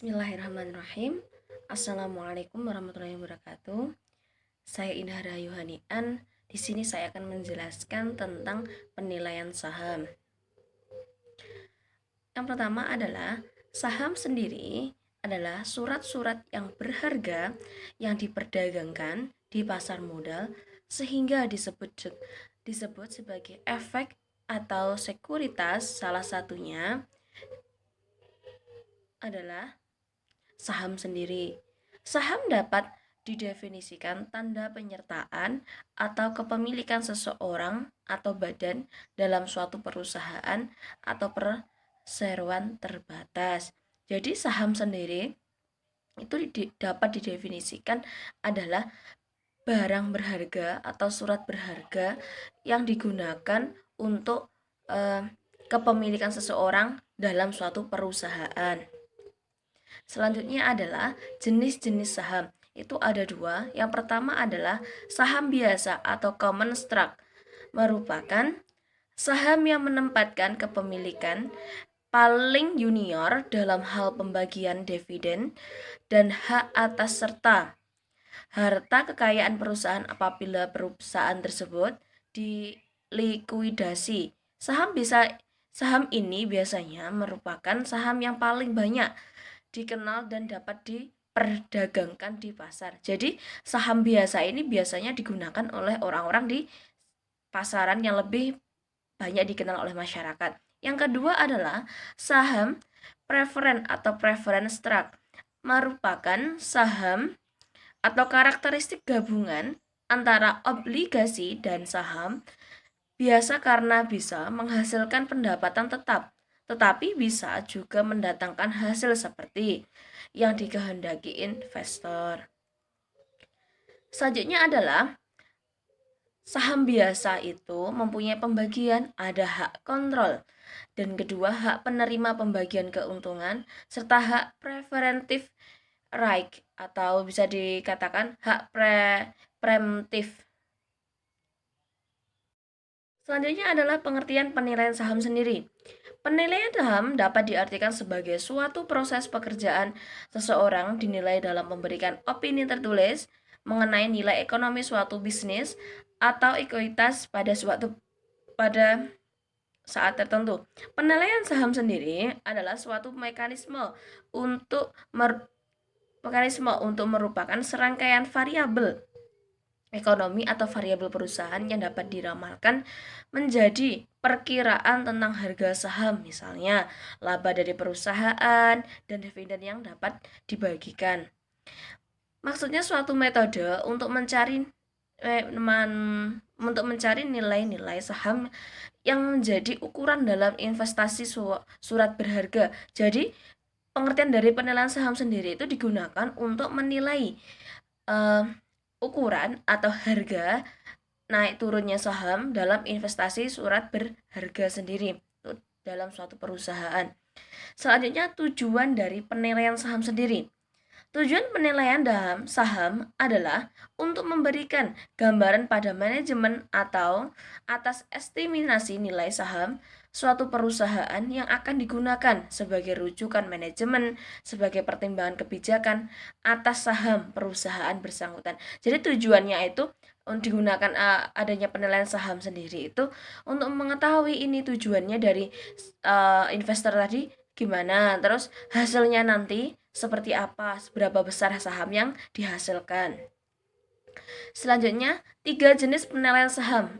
Bismillahirrahmanirrahim. Assalamualaikum warahmatullahi wabarakatuh. Saya Indah Rahayuhanian. Di sini saya akan menjelaskan tentang penilaian saham. Yang pertama adalah saham sendiri adalah surat-surat yang berharga yang diperdagangkan di pasar modal sehingga disebut sebagai efek atau sekuritas. Salah satunya adalah saham sendiri. Saham dapat didefinisikan tanda penyertaan atau kepemilikan seseorang atau badan dalam suatu perusahaan atau perseroan terbatas. Jadi saham sendiri itu dapat didefinisikan adalah barang berharga atau surat berharga yang digunakan untuk kepemilikan seseorang dalam suatu perusahaan. Selanjutnya adalah jenis-jenis saham. Itu ada dua. Yang pertama adalah saham biasa atau common stock, merupakan saham yang menempatkan kepemilikan paling junior dalam hal pembagian dividen dan hak atas serta harta kekayaan perusahaan apabila perusahaan tersebut dilikuidasi. Saham ini biasanya merupakan saham yang paling banyak dikenal dan dapat diperdagangkan di pasar. Jadi saham biasa ini biasanya digunakan oleh orang-orang di pasaran yang lebih banyak dikenal oleh masyarakat. Yang kedua adalah saham preferen atau preference stock, merupakan saham atau karakteristik gabungan antara obligasi dan saham, biasa karena bisa menghasilkan pendapatan tetap, tetapi bisa juga mendatangkan hasil seperti yang dikehendaki investor. Selanjutnya adalah saham biasa itu mempunyai pembagian, ada hak kontrol, dan kedua hak penerima pembagian keuntungan, serta hak preferentif right atau bisa dikatakan hak preemptif. Selanjutnya adalah pengertian penilaian saham sendiri. Penilaian saham dapat diartikan sebagai suatu proses pekerjaan seseorang dinilai dalam memberikan opini tertulis mengenai nilai ekonomi suatu bisnis atau ekuitas pada saat tertentu. Penilaian saham sendiri adalah suatu mekanisme untuk merupakan serangkaian variabel ekonomi atau variabel perusahaan yang dapat diramalkan menjadi perkiraan tentang harga saham, misalnya laba dari perusahaan dan dividen yang dapat dibagikan. Maksudnya suatu metode untuk mencari nilai-nilai saham yang menjadi ukuran dalam investasi surat berharga. Jadi pengertian dari penilaian saham sendiri itu digunakan untuk menilai ukuran atau harga naik turunnya saham dalam investasi surat berharga sendiri dalam suatu perusahaan. Selanjutnya tujuan dari penilaian saham sendiri. Tujuan penilaian dalam saham adalah untuk memberikan gambaran pada manajemen atau atas estimasi nilai saham suatu perusahaan yang akan digunakan sebagai rujukan manajemen sebagai pertimbangan kebijakan atas saham perusahaan bersangkutan. Jadi tujuannya itu untuk digunakan adanya penilaian saham sendiri itu untuk mengetahui ini tujuannya dari investor tadi gimana, terus hasilnya nanti seperti apa, seberapa besar saham yang dihasilkan. Selanjutnya, 3 jenis penilaian saham.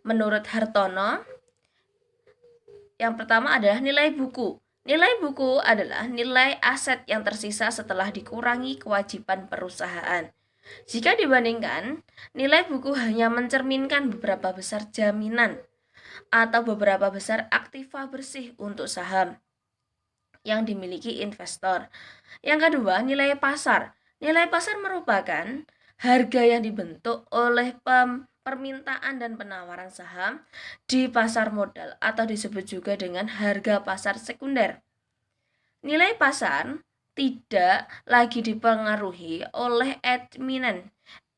Menurut Hartono, yang pertama adalah nilai buku. Nilai buku adalah nilai aset yang tersisa setelah dikurangi kewajiban perusahaan. Jika dibandingkan, nilai buku hanya mencerminkan beberapa besar jaminan atau beberapa besar aktiva bersih untuk saham yang dimiliki investor. Yang kedua, nilai pasar. Nilai pasar merupakan harga yang dibentuk oleh permintaan dan penawaran saham di pasar modal atau disebut juga dengan harga pasar sekunder. Nilai pasar tidak lagi dipengaruhi oleh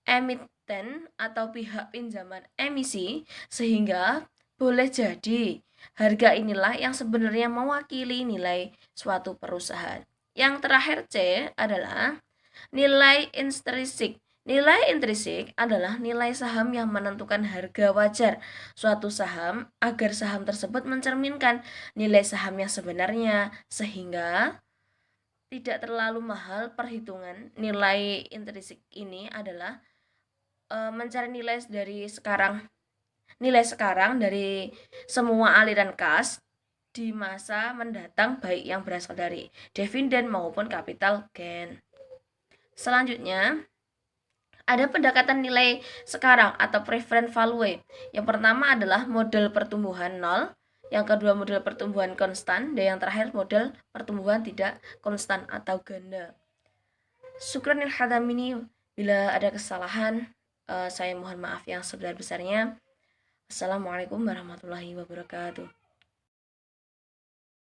emiten atau pihak pinjaman emisi, sehingga boleh jadi harga inilah yang sebenarnya mewakili nilai suatu perusahaan. Yang terakhir C adalah nilai intrinsik. Nilai intrinsik adalah nilai saham yang menentukan harga wajar suatu saham agar saham tersebut mencerminkan nilai saham yang sebenarnya, sehingga tidak terlalu mahal. Perhitungan nilai intrinsik ini adalah mencari nilai sekarang dari semua aliran kas di masa mendatang, baik yang berasal dari dividen maupun capital gain. Selanjutnya, ada pendekatan nilai sekarang atau preferred value. Yang pertama adalah model pertumbuhan 0, yang kedua model pertumbuhan konstan, dan yang terakhir model pertumbuhan tidak konstan atau ganda. Syukranil hadamini, bila ada kesalahan saya mohon maaf yang sebesar-besarnya. Assalamualaikum warahmatullahi wabarakatuh.